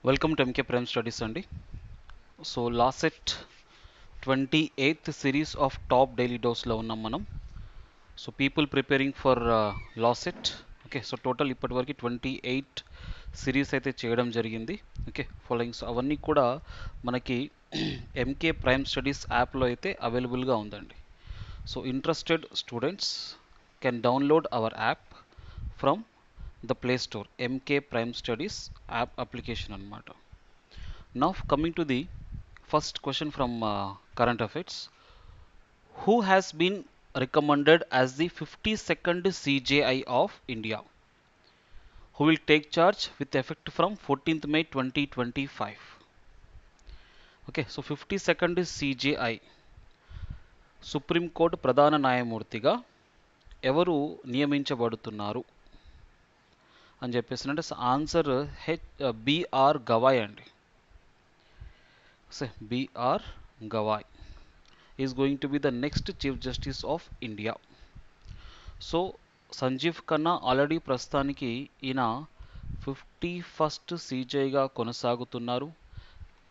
Welcome to M K prime Studies అండి. So LAWCET 28th series of top daily డోస్లో ఉన్నాం మనం. So people preparing for LAWCET. Okay, so total ఇప్పటివరకు 28 series అయితే చేయడం జరిగింది. ఓకే, ఫాలోయింగ్స్ అవన్నీ కూడా మనకి ఎంకే ప్రైమ్ స్టడీస్ యాప్లో అయితే అవైలబుల్గా ఉందండి. So interested students can download our app from the play store. MK prime studies app application అన్నమాట. Now coming to the first question from current affairs. Who has been recommended as the 52nd CJI of India? Who will take charge with effect from 14th May 2025? Okay, so 52nd CJI supreme court ప్రధాన న్యాయమూర్తిగా ఎవరు నియమించబడుతున్నారు అని చెప్పేసి అంటే answer BR Gavai అండి. BR Gavai is going to be the next Chief Justice of India. So Sanjiv Khanna already ప్రస్తుతానికి ఈయన 51st CJIగా కొనసాగుతున్నారు.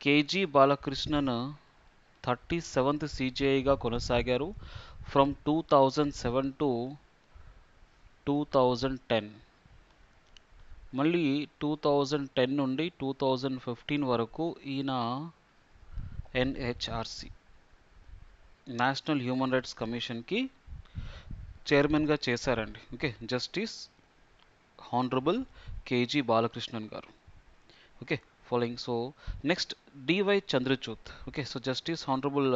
కేజీ బాలకృష్ణన్ 37th CJIగా కొనసాగారు ఫ్రమ్ 2007 టు 2010. మళ్ళీ 2010 నుండి 2015 వరకు ఈయన ఎన్హెచ్ఆర్సి నేషనల్ హ్యూమన్ రైట్స్ కమిషన్కి చైర్మన్గా చేశారండి. Okay, justice honourable K G Balakrishnan గారు. Okay, following. So next D Y Chandrachud. Okay, so justice honourable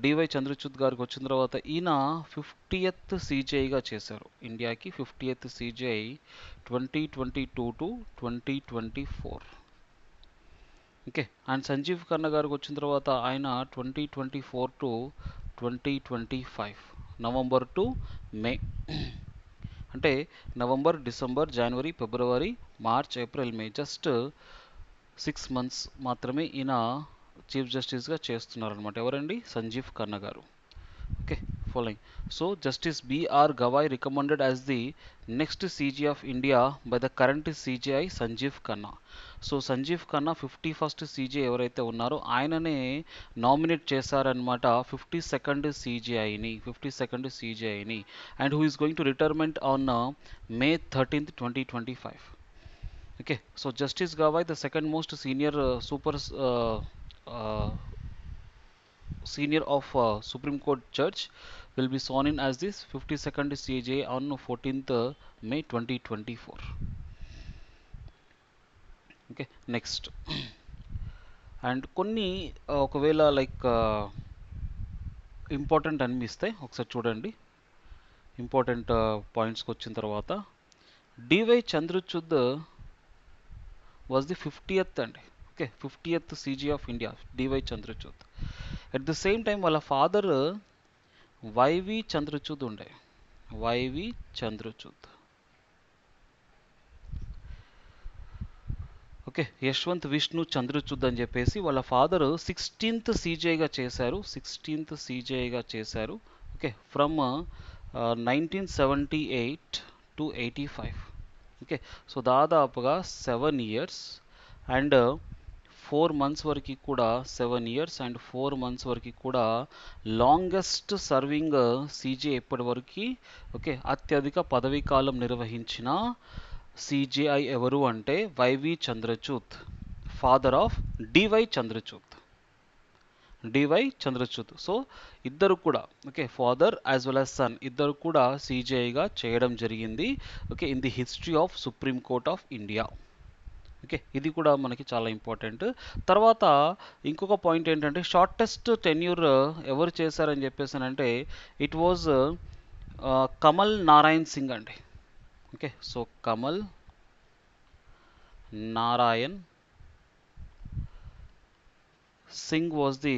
D Y Chandrachud గారికి వచ్చిన తర్వాత ఈయన 50th CJIగా చేశారు ఇండియాకి. 50th CJI 2022 to 2024. Okay, and Sanjiv Khanna గారికి వచ్చిన తర్వాత ఆయన 2024 టు 2025 నవంబర్ టు మే. అంటే నవంబర్, డిసెంబర్, జనవరి, ఫిబ్రవరి, మార్చ్, ఏప్రిల్, మే, జస్ట్ 6 months మాత్రమే ఈయన చీఫ్ జస్టిస్గా చేస్తున్నారనమాట. ఎవరండి? సంజీవ్ ఖన్నా గారు. Okay, following. So justice B R Gavai recommended as the next CJ of India by the current CJI Sanjiv Khanna. So Sanjiv Khanna 51st CJ ఎవరైతే ఉన్నారో ఆయననే నామినేట్ చేశారనమాట 52nd CJIని and who is going to retirement on May 13th 2025. Okay, so justice Gavai the second most senior senior of Supreme Court Judge will be sworn in as this 52nd CJI on 14th May 2024. Okay, next. And కొన్ని ఒకవేళ like important అనిపిస్తాయి, ఒకసారి చూడండి. Important పాయింట్స్కి వచ్చిన తర్వాత DY Chandrachud was the 50th అండి. Okay, 50th CJ of India DY Chandrachud. At the same time వాళ్ళ father YV Chandrachud ఉండే. వైవి చంద్రచూడ్. ఓకే, యశ్వంత్ విష్ణు చంద్రచూడ్ అని చెప్పేసి వాళ్ళ ఫాదర్ 16th CJIగా చేశారు. 16th CJIగా చేశారు. Okay, from 1978 to 85. Okay, so దాదాపుగా 7 years అండ్ 4 months వరకు కూడా 7 years అండ్ 4 months వరకు కూడా లాంగెస్ట్ సర్వింగ్ CJ ఇప్పటి వరకు. ఓకే, అత్యధిక పదవీ కాలం నిర్వహించిన CJI ఎవరు అంటే YV Chandrachud, father of DY Chandrachud. DY Chandrachud. So ఇద్దరు కూడా okay, father as well as son ఇద్దరు కూడా CJIగా చేయడం జరిగింది. Okay, in the history of Supreme Court of India. Okay, ఇది కూడా మనకి చాలా ఇంపార్టెంట్. తర్వాత ఇంకొక పాయింట్ ఏంటంటే షార్టెస్ట్ టెన్యూర్ ఎవరు చేశారని చెప్పేసానంటే ఇట్ వాజ్ కమల్ నారాయణ్ సింగ్ అండి. Okay, so Kamal Narayan Singh was the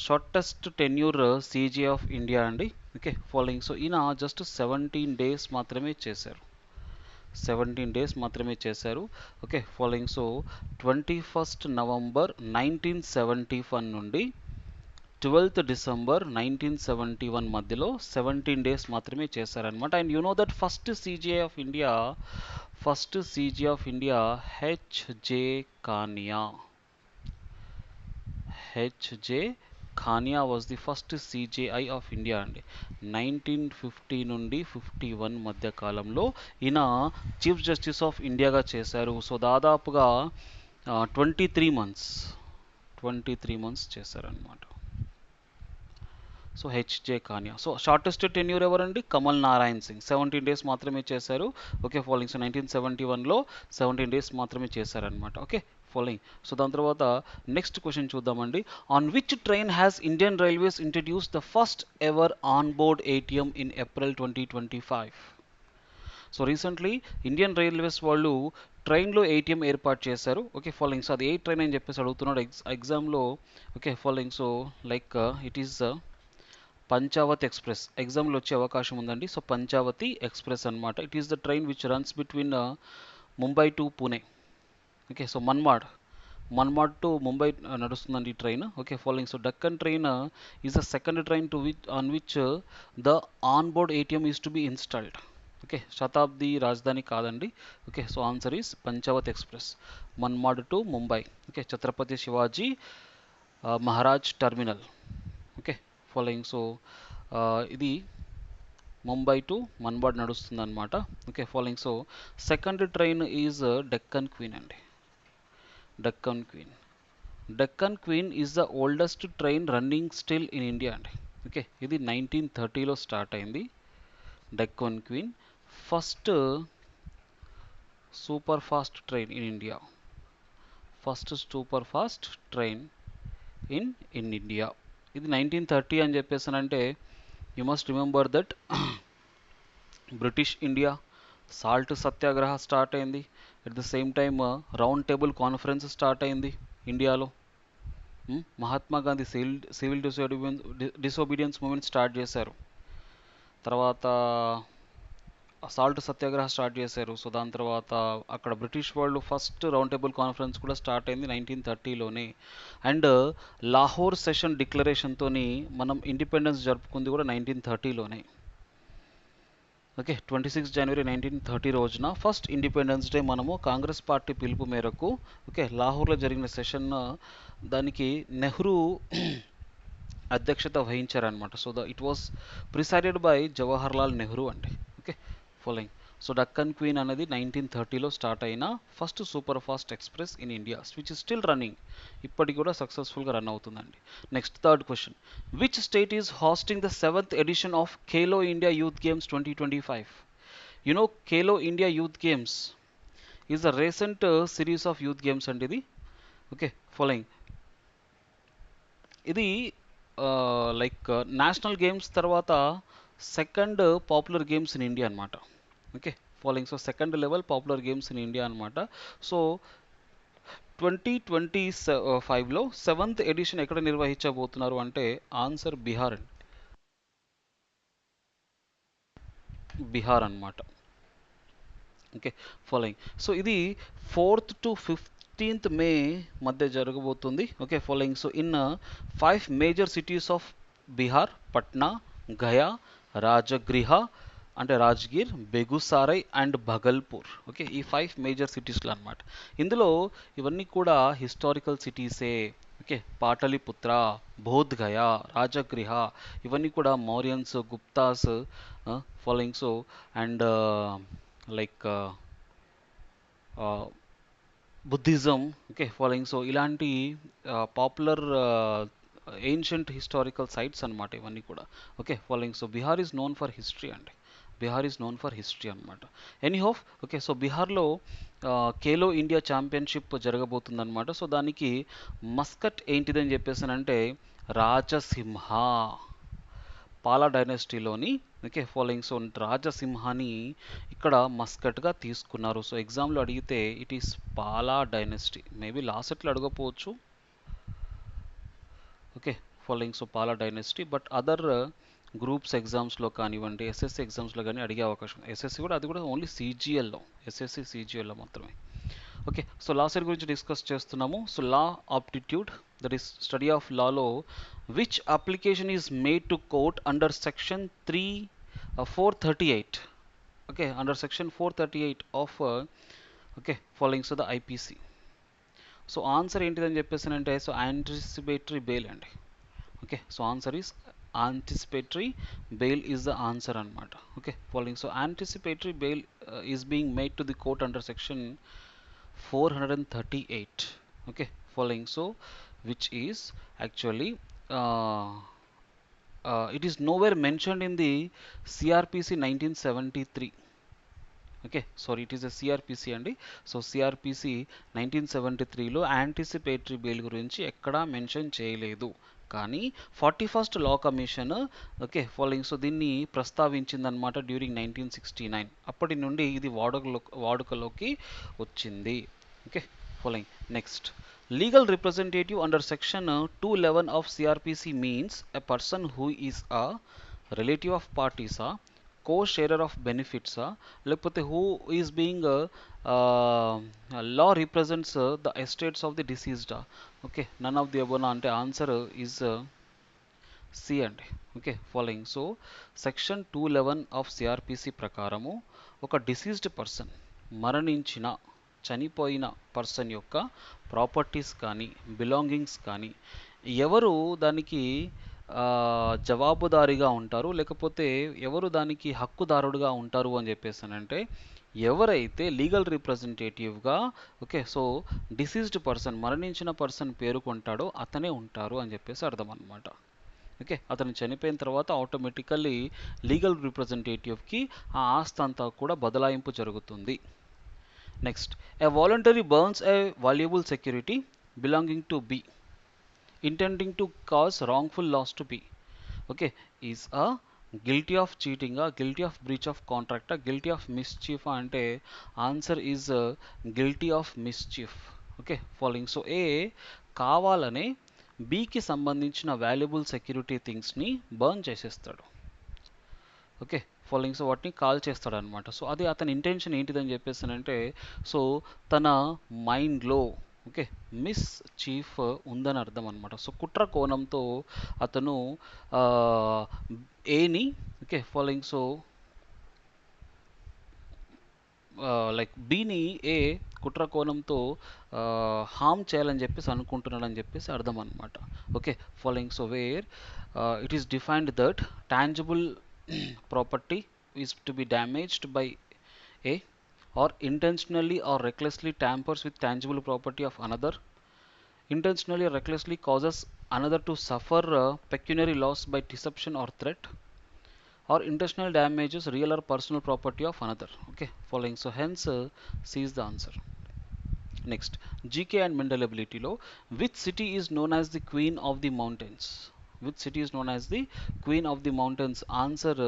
shortest tenure CJ of India అండి. Okay, following. సో ఈయన జస్ట్ 17 days మాత్రమే చేశారు. 17 days మాత్రమే చేశారు. Okay, following. So 21st November 1971 నుండి 12th December 1971 మధ్యలో 17 డేస్ మాత్రమే చేశారనమాట. And you know that first C J of India H J Kania. H J Kania was the first C J I of India అండి. 1950 నుండి 51 మధ్య కాలంలో ఈయన చీఫ్ జస్టిస్ ఆఫ్ ఇండియాగా చేశారు. సో దాదాపుగా 23 మంత్స్ చేశారనమాట. So HJ కానియా. So shortest tenure ఎవరండి? కమల్ నారాయణ్ సింగ్. 17 డేస్ మాత్రమే చేశారు. Okay following. సో 1971లో 17 డేస్ మాత్రమే చేశారనమాట. Okay following. సో దాని తర్వాత నెక్స్ట్ క్వశ్చన్ చూద్దామండి. On which train has Indian railways introduce the first ever on board ATM in April 2025? So recently Indian railways వాళ్ళు ట్రైన్లో ఏటీఎం ఏర్పాటు చేశారు. Okay following. సో అది ఏ ట్రైన్ అని చెప్పేసి అడుగుతున్నాడు ఎగ్జామ్లో. Okay following. So like it is Panchavat express. ఎగ్జామ్లో వచ్చే అవకాశం ఉందండి. సో పంచావతి ఎక్స్ప్రెస్ అనమాట. It is the train which runs between Mumbai to Pune. Okay so Manmad to Mumbai నడుస్తుందండి ఈ train. Okay following. So Deccan train is the second train on which the on board ATM is to be installed. Okay Shatabdi Rajdhani కాదండి. Okay so answer is Panchavat express, Manmad to Mumbai. Okay Chhatrapati Shivaji Maharaj terminal. Okay following. So ఇది Mumbai to Manmad నడుస్తుంది అనమాట. Okay following. So second train is Deccan Queen అండి. Deccan Queen. Deccan Queen is the oldest train running still in India అండి. Okay ఇది 1930లో start అయింది. Deccan Queen first super fast train in India. First super fast train in India. ఇది 1930 అని చెప్పేసానంటే you must remember that British India salt Satyagraha start అయింది. At the same time round table conference start అయింది ఇండియాలో. Mahatma Gandhi civil disobedience movement start చేశారు. తర్వాత salt Satyagraha start చేశారు. So దాని తర్వాత అక్కడ బ్రిటిష్ వాళ్ళు ఫస్ట్ రౌండ్ టేబుల్ కాన్ఫరెన్స్ కూడా స్టార్ట్ అయింది 1930లోనే. అండ్ లాహోర్ సెషన్ డిక్లరేషన్తోని మనం ఇండిపెండెన్స్ జరుపుకుంది కూడా 1930లోనే. ఓకే 26 జనవరి 1930 రోజున ఫస్ట్ ఇండిపెండెన్స్ డే మనము కాంగ్రెస్ పార్టీ పిలుపు మేరకు ఓకే లాహోర్లో జరిగిన సెషన్ దానికి నెహ్రూ అధ్యక్షత వహించారనమాట. So it was presided by Jawaharlal Nehru అండి. Okay following. So Deccan Queen అనేది 1930లో స్టార్ట్ అయిన first super fast express in India which is still running. ఇప్పటికి కూడా సక్సెస్ఫుల్గా రన్ అవుతుందండి. Next third question. Which state is hosting the 7th edition of Khelo India youth games 2025? You know Khelo India youth games is the recent series of youth games అండి ఇది. Okay following. ఇది like national games తర్వాత second popular games in India అనమాట. Okay following. So second level popular games in India అనమాట. So 2025లో 7th edition ఎక్కడ నిర్వహించబోతున్నారు అంటే ఆన్సర్ బీహార్ అండి. బీహార్ అనమాట. Okay following. సో ఇది 4th to 15th మే మధ్య జరగబోతుంది. Okay following. So in 5 major cities of Bihar: Patna, Gaya, Rajagriha అంటే రాజ్గిర్, బెగుసారై అండ్ భగల్పూర్. ఓకే ఈ 5 మేజర్ సిటీస్లో అనమాట. ఇందులో ఇవన్నీ కూడా హిస్టారికల్ సిటీసే. ఓకే పాటలిపుత్ర, బోధ్గయ, రాజగృహ ఇవన్నీ కూడా Mauryans, Guptas following. So and like Buddhism. Okay following. So ఇలాంటి పాపులర్ ఏన్షియంట్ హిస్టారికల్ సైట్స్ అనమాట ఇవన్నీ కూడా. Okay following. So Bihar is known for history అండి. Bihar is known for history అనమాట. Anyhow okay. సో బీహార్లో ఖేలో ఇండియా ఛాంపియన్షిప్ జరగబోతుందన్నమాట. సో దానికి మస్కట్ ఏంటిదని చెప్పేసానంటే రాజసింహ, పాలా డైనస్టీలోని. Okay following. సో రాజసింహాని ఇక్కడ మస్కట్గా తీసుకున్నారు. సో ఎగ్జామ్లో అడిగితే it is Pala dynasty. Maybe last సెట్లో అడగపోవచ్చు. Okay following. So Pala dynasty. But other groups ఎగ్జామ్స్లో కానివ్వండి, ఎస్ఎస్సి ఎగ్జామ్స్లో కానీ అడిగే అవకాశం. ఎస్ఎస్సి కూడా అది కూడా ఓన్లీ సిజిఎల్లో, ఎస్ఎస్సి సిజిఎల్లో మాత్రమే. ఓకే, సో లా సెట్ గురించి డిస్కస్ చేస్తున్నాము. So law aptitude, that is study of లాలో which application is made to court under section 438. Okay, under section 438 of okay followings the IPC. So answer ఏంటిదని చెప్పేసానంటే, so anticipatory bail అండి. Okay, so answer is anticipatory bail is the answer అనమాట. Okay following, so anticipatory bail is being made to the court under section 438. Okay, following, so which is actually uh, it is nowhere mentioned in the CRPC 1973. Okay sorry, it is a CRPC అండి. So CRPC 1973లో anticipatory bail గురించి ఎక్కడా mention చేయలేదు. కానీ 41st law commission okay following, so దీన్ని ప్రస్తావించిందనమాట during 1969. అప్పటి నుండి ఇది వాడుకలోకి వచ్చింది. Okay following, next, legal representative under section 211 of CRPC means a person who is a relative of పార్టీసా, కో షేరర్ ఆఫ్ బెనిఫిట్సా, లేకపోతే who is being law represents the estates of the డిసీజ్డా. Okay, none of the అబోనా అంటే answer is C అండి. Okay following, so section 211 of CrPC ప్రకారము ఒక diseased person, మరణించిన చనిపోయిన person యొక్క ప్రాపర్టీస్ కానీ బిలాంగింగ్స్ కానీ ఎవరు దానికి జవాబుదారీగా ఉంటారు, లేకపోతే ఎవరు దానికి హక్కుదారుడుగా ఉంటారు అని చెప్పేసానంటే, ఎవరైతే లీగల్ రిప్రజెంటేటివ్గా ఓకే సో డిసీజ్డ్ పర్సన్, మరణించిన పర్సన్ పేరుకుంటాడో అతనే ఉంటారు అని చెప్పేసి అర్థం అనమాట. ఓకే, అతను చనిపోయిన తర్వాత ఆటోమేటికల్లీ లీగల్ రిప్రజెంటేటివ్కి ఆ ఆస్తి అంతా కూడా బదలాయింపు జరుగుతుంది. Next, a voluntary burns a valuable security belonging to be intending to cause wrongful loss to be, okay, is a guilty of cheating, guilty of breach of contract, guilty of mischief ante answer is guilty of mischief. Okay following, so a కావాలనే b కి సంబంధించిన valuable security things ని burn చేసేస్తాడు. Okay following, so వాటిని call చేస్తాడు అనమాట. So అది అతని ఇంటెన్షన్ ఏంటిదని చెప్పేసానంటే, సో తన మైండ్లో ఓకే మిస్ చీఫ్ ఉందని అర్థం అనమాట. సో కుట్ర కోణంతో అతను ఏని ఓకే ఫాలోయింగ్, సో లైక్ బీని ఏ కుట్ర కోణంతో హామ్ చేయాలని చెప్పేసి అనుకుంటున్నాడని చెప్పేసి అర్థం అనమాట. Okay following, so where it is defined that tangible property is to be damaged by a, or intentionally or recklessly tampers with tangible property of another, intentionally or recklessly causes another to suffer pecuniary loss by deception or threat, or intentional damages real or personal property of another. Okay following, so hence C is the answer. Next, GK and mental ability లో which city is known as the queen of the mountains, which city is known as the queen of the mountains, answer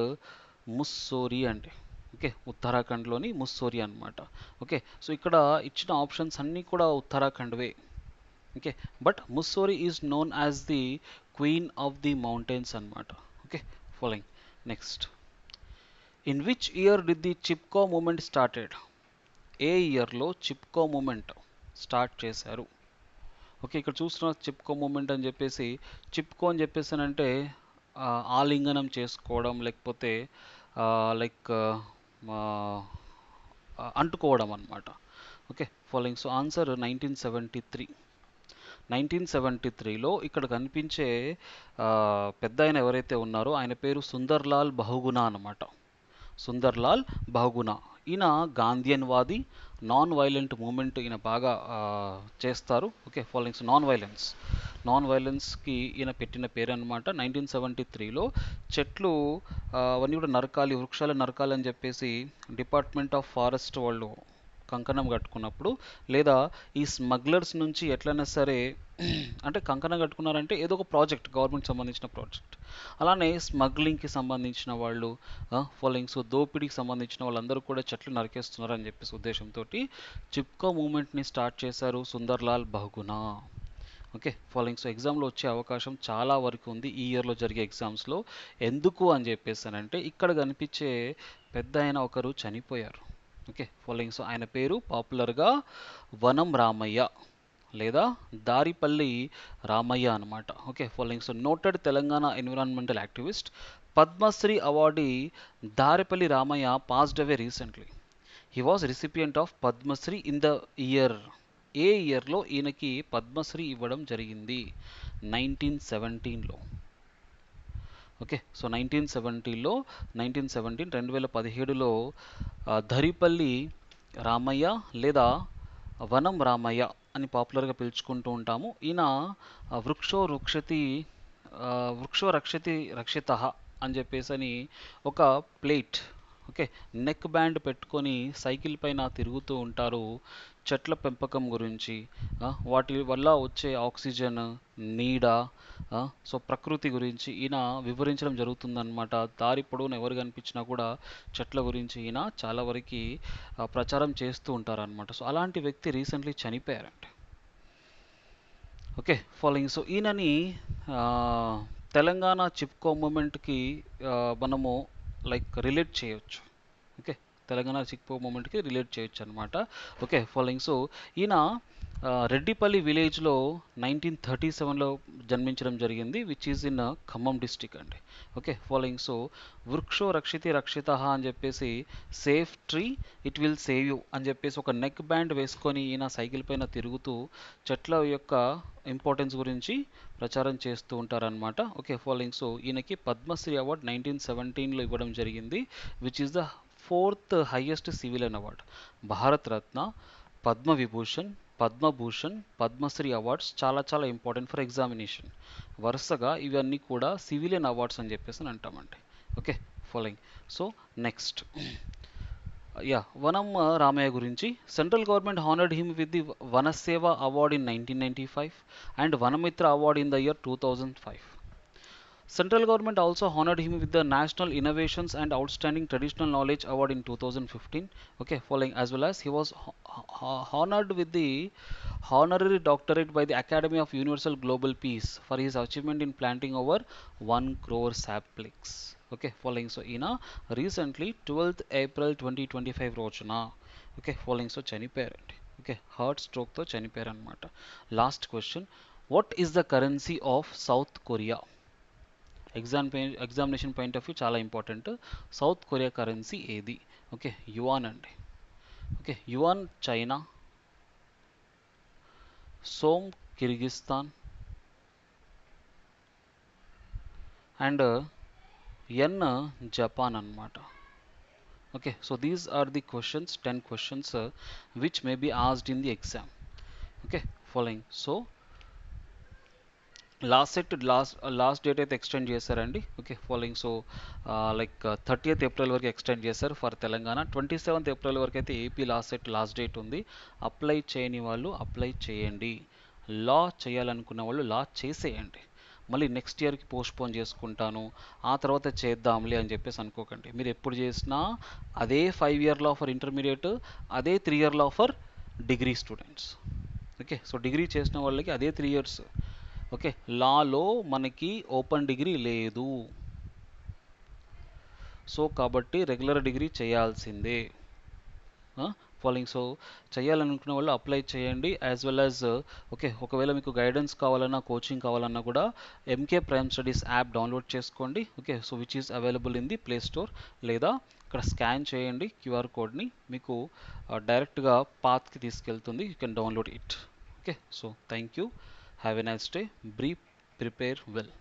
Mussoorie అండి. Okay, ఉత్తరాఖండ్లోని ముస్సోరి అనమాట. Okay, so ఇక్కడ ఇచ్చిన options అన్నీ కూడా ఉత్తరాఖండ్వే. Okay, but Mussoorie is known as the queen of the mountains అనమాట. Okay following, next, in which year did the Chipko movement started, ఏ ఇయర్లో చిప్కో మూమెంట్ స్టార్ట్ చేశారు. ఓకే, ఇక్కడ చూస్తున్న చిప్కో మూమెంట్ అని చెప్పేసి, చిప్కో అని చెప్పేసానంటే ఆలింగనం చేసుకోవడం, లేకపోతే లైక్ అంటుకోవడం అనమాట. Okay following, so answer 1973. 1973లో ఇక్కడ కనిపించే పెద్ద ఆయన ఎవరైతే ఉన్నారో ఆయన పేరు సుందర్లాల్ బహుగుణ అనమాట. సుందర్లాల్ బహుగుణ, ఈయన గాంధీయన్వాది, నాన్ వైలెంట్ మూమెంట్ ఈయన బాగా చేస్తారు. ఓకే ఫాలోయింగ్స్, నాన్ వైలెన్స్కి ఈయన పెట్టిన పేరు అనమాట. 1973లో చెట్లు అవన్నీ కూడా నరకాలి, వృక్షాలు నరకాలి అని చెప్పేసి డిపార్ట్మెంట్ ఆఫ్ ఫారెస్ట్ వాళ్ళు కంకణం కట్టుకున్నప్పుడు, లేదా ఈ స్మగ్లర్స్ నుంచి ఎట్లయినా సరే అంటే కంకణం కట్టుకున్నారంటే ఏదో ఒక ప్రాజెక్ట్, గవర్నమెంట్ సంబంధించిన ప్రాజెక్ట్, అలానే స్మగ్లింగ్కి సంబంధించిన వాళ్ళు ఫాలోయింగ్స్, దోపిడీకి సంబంధించిన వాళ్ళందరూ కూడా చెట్లు నరికేస్తున్నారు అని చెప్పేసి ఉద్దేశంతో చిప్కో మూమెంట్ని స్టార్ట్ చేశారు Sunderlal Bahuguna. Okay following, so ఎగ్జామ్లో వచ్చే అవకాశం చాలా వరకు ఉంది ఈ ఇయర్లో జరిగే ఎగ్జామ్స్లో. ఎందుకు అని చెప్పేసానంటే ఇక్కడ కనిపించే పెద్ద ఆయన ఒకరు చనిపోయారు. Okay following. సో ఆయన పేరు పాపులర్గా వనం రామయ్య లేదా దారిపల్లి రామయ్య అనమాట. Okay following. So noted Telangana environmental activist, Padma Shri awardee Daripalli Ramaiah passed away recently. He was recipient of Padma Shri in the year. ఏ ఇయర్లో ఈయనకి పద్మశ్రీ ఇవ్వడం జరిగింది? 1917లో. ఓకే సో 1917లో 2017లో ధరిపల్లి రామయ్య లేదా వనం రామయ్య అని పాపులర్గా పిలుచుకుంటూ ఉంటాము. ఈయన వృక్షో వృక్షతి వృక్షో రక్షతి రక్షిత అని చెప్పేసి అని ఒక ప్లేట్, ఓకే, నెక్ బ్యాండ్ పెట్టుకొని సైకిల్ పైన తిరుగుతూ ఉంటారు. చెట్ల పెంపకం గురించి, వాటి వల్ల వచ్చే ఆక్సిజన్, నీడ, సో ప్రకృతి గురించి ఈయన వివరించడం జరుగుతుందన్నమాట. దారి పొడవునా ఎవరు కనిపించినా కూడా చెట్ల గురించి ఈయన చాలా వరకు ప్రచారం చేస్తూ ఉంటారనమాట. సో అలాంటి వ్యక్తి రీసెంట్లీ చనిపోయారంట. Okay following. సో ఈయనని ఆ, తెలంగాణ చిప్కో మూమెంట్కి మనము లైక్ రిలేట్ చేయొచ్చు. ఓకే తెలంగాణ చిక్పో మూమెంట్కి రిలేట్ చేయొచ్చు అనమాట. Okay following. సో ఈయన రెడ్డిపల్లి విలేజ్లో 1937లో జన్మించడం జరిగింది, which is in Khammam district అండి. Okay following. సో వృక్షో రక్షితి రక్షిత అని చెప్పేసి, safe tree it will save you అని చెప్పేసి ఒక నెక్ బ్యాండ్ వేసుకొని ఈయన సైకిల్ పైన తిరుగుతూ చెట్ల యొక్క ఇంపార్టెన్స్ గురించి ప్రచారం చేస్తూ ఉంటారనమాట. Okay following. సో ఈయనకి పద్మశ్రీ అవార్డ్ 1917లో ఇవ్వడం జరిగింది, which is the fourth highest civilian award. Bharat Ratna, Padma Vibhushan, Padma Bhushan, Padma Shri awards చాలా చాలా ఇంపార్టెంట్ ఫర్ ఎగ్జామినేషన్. వరుసగా ఇవన్నీ కూడా సివిలియన్ అవార్డ్స్ అని చెప్పేసి అంటామండి. Okay following. So next Vanam Ramaiah గురించి. Central government honoured him with the Vanaseva award in 1995 and Vanamitra award in the year 2005. Central government also honored him with the National Innovations and Outstanding Traditional Knowledge Award in 2015. Okay, following, as well as he was honored with the honorary doctorate by the Academy of Universal Global Peace for his achievement in planting over 1 crore saplings. Okay, following. So ina recently 12th April 2025 రోజున, okay, following. So చనిపోయారండి. Okay, heart స్ట్రోక్తో చనిపోయారనమాట. Last question, what is the currency of South Korea? Examination point of view చాలా important. South Korea currency ఏది? Okay yuan అండి. Okay yuan China, som Kyrgyzstan and yen Japan అన్నమాట. Okay so these are the questions, 10 questions which may be asked in the exam. Okay following. So last date అయితే extend చేశారండి. Okay following. So like 30th April వరకు extend చేశారు for Telangana. 27th April వరకు అయితే AP last date ఉంది. Apply చేయని వాళ్ళు apply చేయండి. లా చేయాలనుకున్న వాళ్ళు లా చేసేయండి. మళ్ళీ నెక్స్ట్ ఇయర్కి పోస్ట్పోన్ చేసుకుంటాను, ఆ తర్వాత చేద్దాంలే అని చెప్పేసి అనుకోకండి. మీరు ఎప్పుడు చేసినా అదే 5 ఇయర్ లా ఫర్ ఇంటర్మీడియట్, అదే 3 year law for degree students. Okay so degree చేసిన వాళ్ళకి అదే 3 ఇయర్స్. ఓకే లాలో మనకి ఓపెన్ డిగ్రీ లేదు, సో కాబట్టి రెగ్యులర్ డిగ్రీ చేయాల్సిందే. ఫాలోయింగ్. సో చేయాలనుకునే వాళ్ళు అప్లై చేయండి. యాజ్ వెల్ యాజ్ ఓకే ఒకవేళ మీకు గైడెన్స్ కావాలన్నా, కోచింగ్ కావాలన్నా కూడా MK prime studies app download చేసుకోండి. Okay so which is available in the play store, లేదా ఇక్కడ స్కాన్ చేయండి క్యూఆర్ కోడ్ని, మీకు డైరెక్ట్గా పాత్కి తీసుకెళ్తుంది. You can download it. Okay so thank you, have a nice day, prepare well.